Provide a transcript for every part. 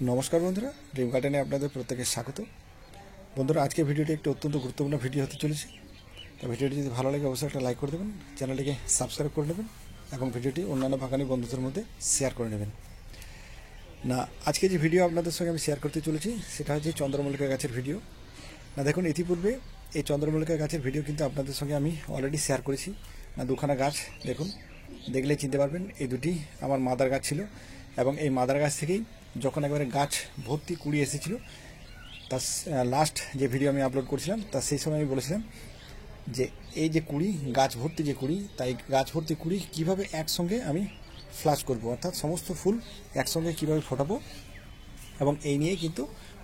নমস্কার বন্ধুরা, ড্রিম গার্ডেনে আপনাদের প্রত্যেকের স্বাগত। বন্ধুরা, আজকে ভিডিওটি একটি অত্যন্ত গুরুত্বপূর্ণ ভিডিও হতে চলেছে। তো ভিডিওটি যদি ভালো লাগে অবশ্যই একটা লাইক করে দেবেন, চ্যানেলটিকে সাবস্ক্রাইব করে নেবেন এবং ভিডিওটি অন্যান্য বাগানি বন্ধুদের মধ্যে শেয়ার করে নেবেন। না, আজকে যে ভিডিও আপনাদের সঙ্গে আমি শেয়ার করতে চলেছি সেটা হচ্ছে চন্দ্রমল্লিকা গাছের ভিডিও। না দেখুন, ইতিপূর্বে এই চন্দ্রমল্লিকা গাছের ভিডিও কিন্তু আপনাদের সঙ্গে আমি অলরেডি শেয়ার করেছি। না, দুখানা গাছ দেখুন, দেখলে চিনতে পারবেন এই দুটি আমার মাদার গাছ ছিল এবং এই মাদার গাছ থেকেই যখন একবারে গাছ ভর্তি কুড়ি এসেছিলো, তার লাস্ট যে ভিডিও আমি আপলোড করেছিলাম তার সেই সময় আমি বলেছিলাম যে এই যে কুড়ি, গাছ ভর্তি যে কুড়ি, তাই গাছ ভর্তি কুড়ি কীভাবে একসঙ্গে আমি ফ্লাশ করব, অর্থাৎ সমস্ত ফুল একসঙ্গে কীভাবে ফোটাবো, এবং এই নিয়েই কিন্তু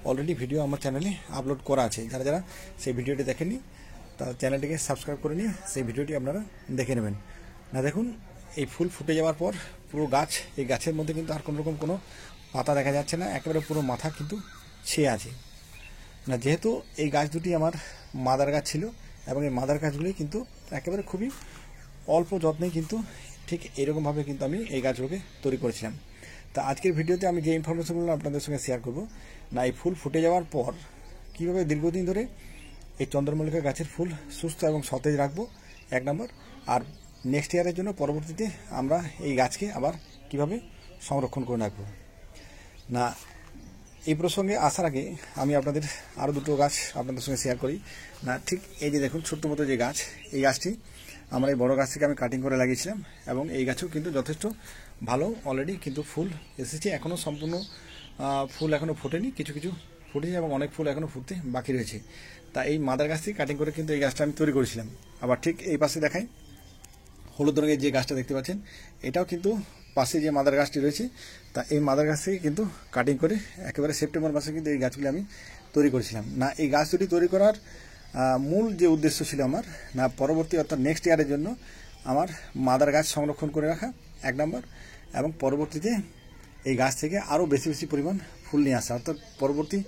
অলরেডি ভিডিও আমার চ্যানেলে আপলোড করা আছে। যারা যারা সেই ভিডিওটি দেখেননি তার চ্যানেলটিকে সাবস্ক্রাইব করে নিয়ে সেই ভিডিওটি আপনারা দেখে নেবেন। না দেখুন, এই ফুল ফুটে যাওয়ার পর পুরো গাছ, এই গাছের মধ্যে কিন্তু আর কোনো রকম কোনো পাতা দেখা যাচ্ছে না, একেবারে পুরো মাথা কিন্তু ছেয়ে আছে। না, যেহেতু এই গাছ দুটি আমার মাদার গাছ ছিল এবং এই মাদার গাছগুলি কিন্তু একেবারে খুবই অল্প যত্নে কিন্তু ঠিক এরকমভাবে কিন্তু আমি এই গাছগুলোকে তৈরি করেছিলাম। তা আজকের ভিডিওতে আমি যে ইনফরমেশনগুলো আপনাদের সঙ্গে শেয়ার করব, না এই ফুল ফুটে যাওয়ার পর কীভাবে দীর্ঘদিন ধরে এই চন্দ্রমল্লিকা গাছের ফুল সুস্থ এবং সতেজ রাখবো, এক নম্বর। আর নেক্সট ইয়ারের জন্য পরবর্তীতে আমরা এই গাছকে আবার কিভাবে সংরক্ষণ করে রাখবো। না, এই প্রসঙ্গে আসার আগে আমি আপনাদের আরও দুটো গাছ আপনাদের সঙ্গে শেয়ার করি। না, ঠিক এই যে দেখুন ছোট্ট মতো যে গাছ, এই গাছটি আমার এই বড় গাছ থেকে আমি কাটিং করে লাগিয়েছিলাম এবং এই গাছেও কিন্তু যথেষ্ট ভালো অলরেডি কিন্তু ফুল এসেছে। এখনও সম্পূর্ণ ফুল এখনও ফোটেনি, কিছু কিছু ফুটেছে এবং অনেক ফুল এখনও ফুটতে বাকি রয়েছে। তা এই মাদার গাছ থেকে কাটিং করে কিন্তু এই গাছটা আমি তৈরি করেছিলাম। আবার ঠিক এই পাশে দেখাই, হলুদ রঙের যে গাছটা দেখতে পাচ্ছেন, এটাও কিন্তু পাশে যে মাদার গাছটি রয়েছে, তা এই মাদার গাছ থেকে কিন্তু কাটিং করে একেবারে সেপ্টেম্বর মাসে কিন্তু এই গাছগুলি আমি তৈরি করেছিলাম। না, এই গাছ দুটি তৈরি করার মূল যে উদ্দেশ্য ছিল আমার, না পরবর্তী অর্থাৎ নেক্সট ইয়ারের জন্য আমার মাদার গাছ সংরক্ষণ করে রাখা, এক নম্বর, এবং পরবর্তীতে এই গাছ থেকে আরও বেশি বেশি পরিমাণ ফুল নিয়ে আসা, অর্থাৎ পরবর্তী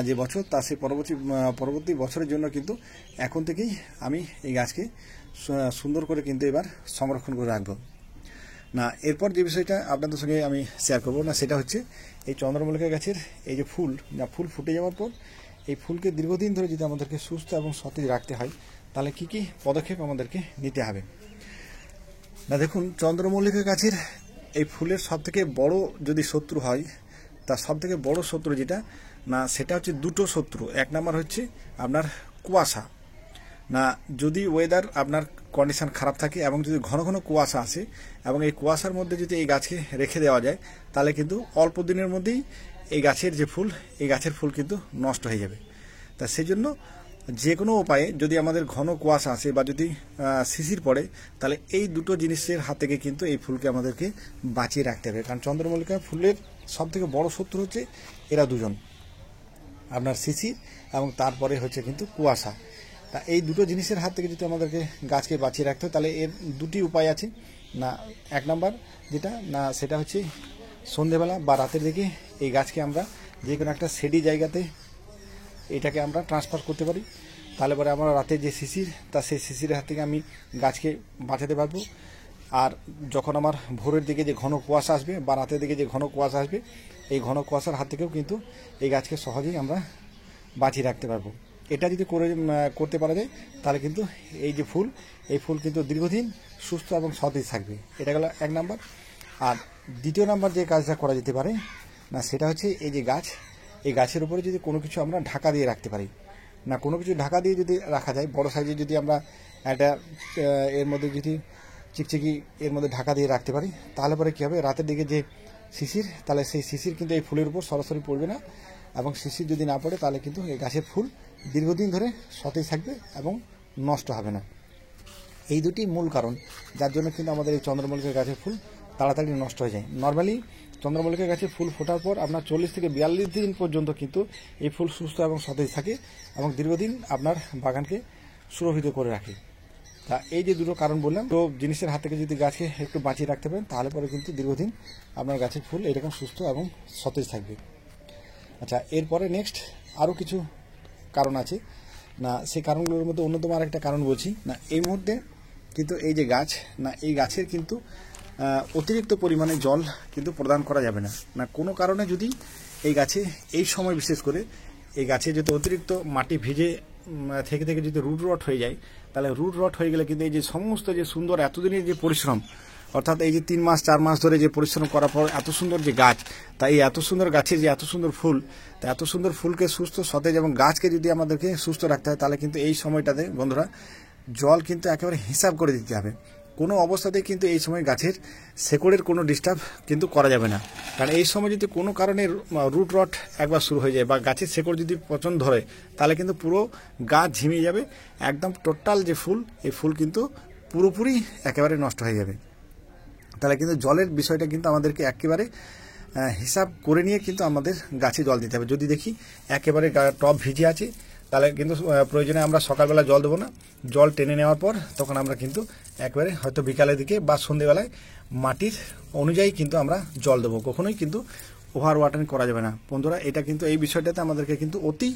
যে বছর তা সেই পরবর্তী বছরের জন্য কিন্তু এখন থেকেই আমি এই গাছকে সুন্দর করে কিন্তু এবার সংরক্ষণ করে রাখবো। না, এরপর যে বিষয়টা আপনাদের সঙ্গে আমি শেয়ার করবো, না সেটা হচ্ছে এই চন্দ্রমল্লিকা গাছের এই যে ফুল, না ফুল ফুটে যাওয়ার পর এই ফুলকে দীর্ঘদিন ধরে যদি আমাদেরকে সুস্থ এবং সতেজ রাখতে হয় তাহলে কি কি পদক্ষেপ আমাদেরকে নিতে হবে। না দেখুন, চন্দ্রমল্লিকা গাছের এই ফুলের সবথেকে বড় যদি শত্রু হয়, তার সবথেকে বড় শত্রু যেটা, না সেটা হচ্ছে দুটো শত্রু। এক নম্বর হচ্ছে আপনার কুয়াশা। না, যদি ওয়েদার আপনার কন্ডিশন খারাপ থাকে এবং যদি ঘন ঘন কুয়াশা আসে এবং এই কুয়াশার মধ্যে যদি এই গাছকে রেখে দেওয়া যায় তাহলে কিন্তু অল্প দিনের মধ্যেই এই গাছের যে ফুল, এই গাছের ফুল কিন্তু নষ্ট হয়ে যাবে। তা সেই জন্য যে কোনো উপায়ে যদি আমাদের ঘন কুয়াশা আসে বা যদি শিশির পড়ে, তাহলে এই দুটো জিনিসের হাত থেকে কিন্তু এই ফুলকে আমাদেরকে বাঁচিয়ে রাখতে হবে। কারণ চন্দ্রমল্লিকা ফুলের সবথেকে বড় শত্রু হচ্ছে এরা দুজন, আপনার শিশির এবং তারপরে হচ্ছে কিন্তু কুয়াশা। তা এই দুটো জিনিসের হাত থেকে যদি আমাদেরকে গাছকে বাঁচিয়ে রাখতে হয় তাহলে এর দুটি উপায় আছে। না, এক নাম্বার যেটা, না সেটা হচ্ছে সন্ধেবেলা বা রাতের দিকে এই গাছকে আমরা যে কোনো একটা শেডি জায়গাতে এটাকে আমরা ট্রান্সফার করতে পারি। তাহলে পরে আমরা রাতের যে শিশির, তা সেই শিশিরের হাত থেকে আমি গাছকে বাঁচাতে পারবো। আর যখন আমার ভোরের দিকে যে ঘন কুয়াশা আসবে বা রাতের দিকে যে ঘন কুয়াশা আসবে, এই ঘন কুয়াশার হাত থেকেও কিন্তু এই গাছকে সহজেই আমরা বাঁচিয়ে রাখতে পারবো। এটা যদি করতে পারা যায় তাহলে কিন্তু এই যে ফুল, এই ফুল কিন্তু দীর্ঘদিন সুস্থ এবং সতেজ থাকবে। এটা গেল এক নাম্বার। আর দ্বিতীয় নাম্বার যে কাজটা করা যেতে পারে, না সেটা হচ্ছে এই যে গাছ, এই গাছের উপরে যদি কোনো কিছু আমরা ঢাকা দিয়ে রাখতে পারি। না, কোনো কিছু ঢাকা দিয়ে যদি রাখা যায়, বড় সাইজে যদি আমরা একটা এর মধ্যে যদি চিকচিকি এর মধ্যে ঢাকা দিয়ে রাখতে পারি, তাহলে পরে কী হবে, রাতের দিকে যে শিশির, তাহলে সেই শিশির কিন্তু এই ফুলের উপর সরাসরি পড়বে না, এবং শিশির যদি না পড়ে তাহলে কিন্তু এই গাছের ফুল দীর্ঘদিন ধরে সতেজ থাকবে এবং নষ্ট হবে না। এই দুটি মূল কারণ যার জন্য কিন্তু আমাদের এই চন্দ্রমল্লিকা গাছের ফুল তাড়াতাড়ি নষ্ট হয়ে যায়। নর্মালি চন্দ্রমল্লিকা গাছের ফুল ফোটার পর আপনার 40 থেকে 42 দিন পর্যন্ত কিন্তু এই ফুল সুস্থ এবং সতেজ থাকে এবং দীর্ঘদিন আপনার বাগানকে সুরক্ষিত করে রাখে। তা এই যে দুটো কারণ বললাম, তো জিনিসের হাত থেকে যদি গাছকে একটু বাঁচিয়ে রাখতে পারেন তাহলে পরে কিন্তু দীর্ঘদিন আপনার গাছের ফুল এরকম সুস্থ এবং সতেজ থাকবে। আচ্ছা, এরপরে নেক্সট আরও কিছু কারণ আছে। না, সেই কারণগুলোর মধ্যে অন্যতম আরেকটা কারণ বলছি। না, এই মুহূর্তে কিন্তু এই যে গাছ, না এই গাছের কিন্তু অতিরিক্ত পরিমাণে জল কিন্তু প্রদান করা যাবে না। না, কোনো কারণে যদি এই গাছে এই সময় বিশেষ করে এই গাছে যদি অতিরিক্ত মাটি ভিজে থেকে থেকে যদি রুট রট হয়ে যায়, তাহলে রুট রট হয়ে গেলে কিন্তু এই যে সমস্ত যে সুন্দর এতদিনের যে পরিশ্রম, অর্থাৎ এই যে 3 মাস 4 মাস ধরে যে পরিশ্রম করার পর এত সুন্দর যে গাছ, তাই এত সুন্দর গাছের যে এত সুন্দর ফুল, তা এত সুন্দর ফুলকে সুস্থ সতেজ এবং গাছকে যদি আমাদেরকে সুস্থ রাখতে হয়, তাহলে কিন্তু এই সময়টাতে বন্ধুরা জল কিন্তু একেবারে হিসাব করে দিতে হবে। কোনো অবস্থাতেই কিন্তু এই সময় গাছের শেকড়ের কোনো ডিস্টার্ব কিন্তু করা যাবে না, কারণ এই সময় যদি কোনো কারণে রুট রট একবার শুরু হয়ে যায় বা গাছের শেকড় যদি পচন ধরে, তাহলে কিন্তু পুরো গাছ ঝিমিয়ে যাবে, একদম টোটাল যে ফুল, এই ফুল কিন্তু পুরোপুরি একেবারে নষ্ট হয়ে যাবে। তাহলে কিন্তু জলের বিষয়টা কিন্তু আমাদেরকে একেবারে হিসাব করে নিয়ে কিন্তু আমাদের গাছে জল দিতে হবে। যদি দেখি একেবারে টব ভিজে আছে, তাহলে কিন্তু প্রয়োজনে আমরা সকালবেলা জল দেবো না, জল টেনে নেওয়ার পর তখন আমরা কিন্তু একবারে হয়তো বিকালের দিকে বা সন্ধ্যেবেলায় মাটির অনুযায়ী কিন্তু আমরা জল দেবো। কখনোই কিন্তু ওভার ওয়াটারিং করা যাবে না বন্ধুরা। এটা কিন্তু এই বিষয়টাতে আমাদেরকে কিন্তু অতি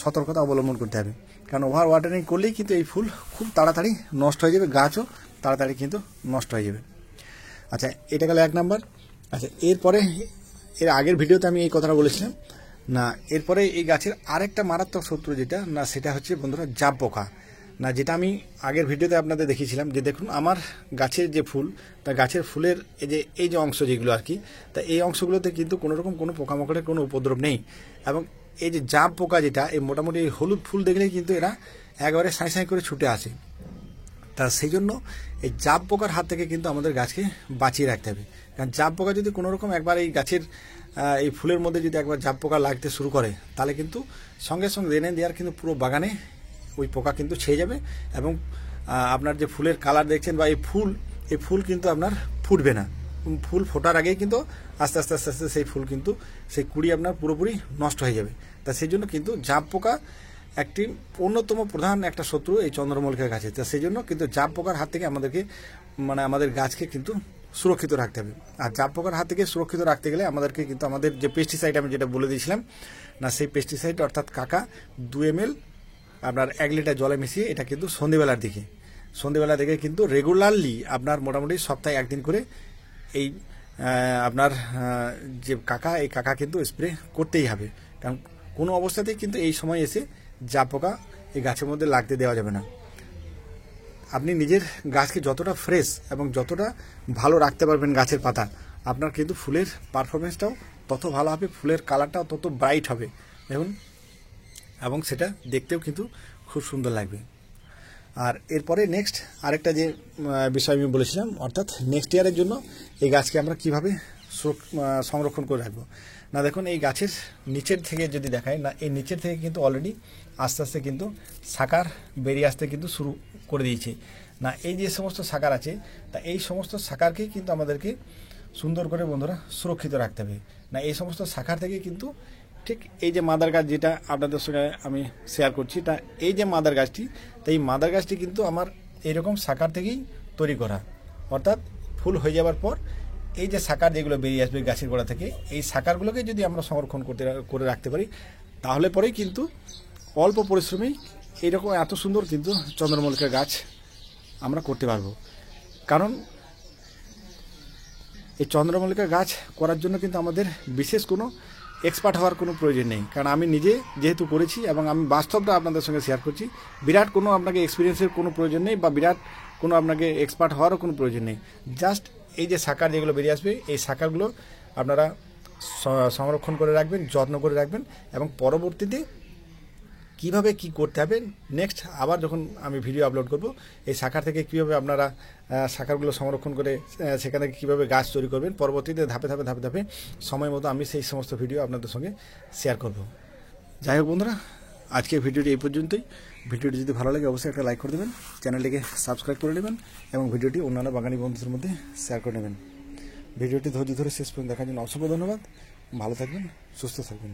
সতর্কতা অবলম্বন করতে হবে, কারণ ওভার ওয়াটারিং করলেই কিন্তু এই ফুল খুব তাড়াতাড়ি নষ্ট হয়ে যাবে, গাছও তাড়াতাড়ি কিন্তু নষ্ট হয়ে যাবে। আচ্ছা, এটা গেল 1 নাম্বার। আচ্ছা, এরপরে এর আগের ভিডিওতে আমি এই কথাটা বলেছিলাম না, এরপরে এই গাছের আরেকটা মারাত্মক শত্রু যেটা না, সেটা হচ্ছে বন্ধুরা জাব পোকা না, যেটা আমি আগের ভিডিওতে আপনাদের দেখিয়েছিলাম। যে দেখুন আমার গাছের যে ফুল, তা গাছের ফুলের এই যে অংশ যেগুলো আর কি, তা এই অংশগুলোতে কিন্তু কোনো রকম কোনো পোকামাকড়ের কোনো উপদ্রব নেই। এবং এই যে জাব পোকা যেটা, এই মোটামুটি হলুদ ফুল দেখলেই কিন্তু এরা একবারে সাঁই সাঁই করে ছুটে আসে। তা সেই জন্য এই জাব পোকার হাত থেকে কিন্তু আমাদের গাছকে বাঁচিয়ে রাখতে হবে, কারণ জাব পোকা যদি কোনো রকম একবার এই গাছের এই ফুলের মধ্যে যদি একবার জাব পোকা লাগতে শুরু করে, তাহলে কিন্তু সঙ্গে সঙ্গে রেনে দেওয়ার কিন্তু পুরো বাগানে ওই পোকা কিন্তু ছেয়ে যাবে এবং আপনার যে ফুলের কালার দেখছেন বা এই ফুল কিন্তু আপনার ফুটবে না। ফুল ফোটার আগেই কিন্তু আস্তে আস্তে আস্তে আস্তে সেই ফুল কিন্তু সেই কুড়ি আপনার পুরোপুরি নষ্ট হয়ে যাবে। তা সেই জন্য কিন্তু জাব পোকা একটি অন্যতম প্রধান একটা শত্রু এই চন্দ্রমল্লিকা গাছে। তা সেই জন্য কিন্তু জাব পোকার হাত থেকে আমাদেরকে আমাদের গাছকে কিন্তু সুরক্ষিত রাখতে হবে। আর জাব পোকার হাত থেকে সুরক্ষিত রাখতে গেলে আমাদেরকে কিন্তু আমাদের যে পেস্টিসাইড আমি যেটা বলে দিয়েছিলাম না, সেই পেস্টিসাইড অর্থাৎ কাকা 2 ml আপনার 1 লিটার জলে মিশিয়ে এটা কিন্তু সন্ধ্যেবেলার দিকে কিন্তু রেগুলারলি আপনার মোটামুটি সপ্তাহে 1 দিন করে এই আপনার যে এই কাকা কিন্তু স্প্রে করতেই হবে, কারণ কোনো অবস্থাতেই কিন্তু এই সময় এসে জাব পোকা এই গাছের মধ্যে লাগতে দেওয়া যাবে না। আপনি নিজের গাছকে যতটা ফ্রেশ এবং যতটা ভালো রাখতে পারবেন গাছের পাতা, আপনার কিন্তু ফুলের পারফরমেন্সটাও তত ভালো হবে, ফুলের কালারটাও তত ব্রাইট হবে এবং সেটা দেখতেও কিন্তু খুব সুন্দর লাগবে। আর এরপরে নেক্সট আরেকটা যে বিষয় আমি বলেছিলাম, অর্থাৎ নেক্সট ইয়ারের জন্য এই গাছকে আমরা কিভাবে সংরক্ষণ করে রাখবো না, দেখুন এই গাছের নিচের থেকে যদি দেখায় না, এই নিচের থেকে কিন্তু অলরেডি আস্তে আস্তে কিন্তু শাখার বেরিয়ে আসতে কিন্তু শুরু করে দিয়েছে না। এই যে সমস্ত শাখার আছে, তা এই সমস্ত শাখারকেই কিন্তু আমাদেরকে সুন্দর করে বন্ধুরা সুরক্ষিত রাখতে হবে না। এই সমস্ত শাখার থেকে কিন্তু ঠিক এই যে মাদার গাছ যেটা আপনাদের সঙ্গে আমি শেয়ার করছি, তা এই যে মাদার গাছটি, তা এই মাদার গাছটি কিন্তু আমার এইরকম শাখার থেকেই তৈরি করা। অর্থাৎ ফুল হয়ে যাওয়ার পর এই যে শাখার যেগুলো বেরিয়ে আসবে গাছের গোড়া থেকে, এই শাখারগুলোকে যদি আমরা সংরক্ষণ করে রাখতে পারি, তাহলে পরেই কিন্তু অল্প পরিশ্রমেই এইরকম এত সুন্দর কিন্তু চন্দ্রমল্লিকা গাছ আমরা করতে পারবো। কারণ এই চন্দ্রমল্লিকা গাছ করার জন্য কিন্তু আমাদের বিশেষ কোনো এক্সপার্ট হওয়ার কোনো প্রয়োজন নেই, কারণ আমি নিজে যেহেতু করেছি এবং আমি বাস্তবটা আপনাদের সঙ্গে শেয়ার করছি। বিরাট কোনো আপনাকে এক্সপিরিয়েন্সের কোনো প্রয়োজন নেই বা বিরাট কোনো আপনাকে এক্সপার্ট হওয়ারও কোনো প্রয়োজন নেই। জাস্ট এই যে শাখার যেগুলো বেরিয়ে আসবে, এই শাখাগুলো আপনারা সংরক্ষণ করে রাখবেন, যত্ন করে রাখবেন এবং পরবর্তীতে কিভাবে কি করতে হবে নেক্সট আবার যখন আমি ভিডিও আপলোড করব, এই শাখার থেকে কীভাবে আপনারা শাখাগুলো সংরক্ষণ করে সেখান থেকে কীভাবে গাছ তৈরি করবেন, পরবর্তীতে ধাপে ধাপে সময় মতো আমি সেই সমস্ত ভিডিও আপনাদের সঙ্গে শেয়ার করব। যাই হোক বন্ধুরা, আজকে ভিডিওটি এই পর্যন্তই। ভিডিওটি যদি ভালো লাগে অবশ্যই একটা লাইক করে দেবেন, চ্যানেলটিকে সাবস্ক্রাইব করে নেবেন এবং ভিডিওটি অন্যান্য বাগানি বন্ধুদের মধ্যে শেয়ার করে নেবেন। ভিডিওটি ধৈর্য ধরে শেষ পর্যন্ত দেখার জন্য অসংখ্য ধন্যবাদ। ভালো থাকবেন, সুস্থ থাকবেন।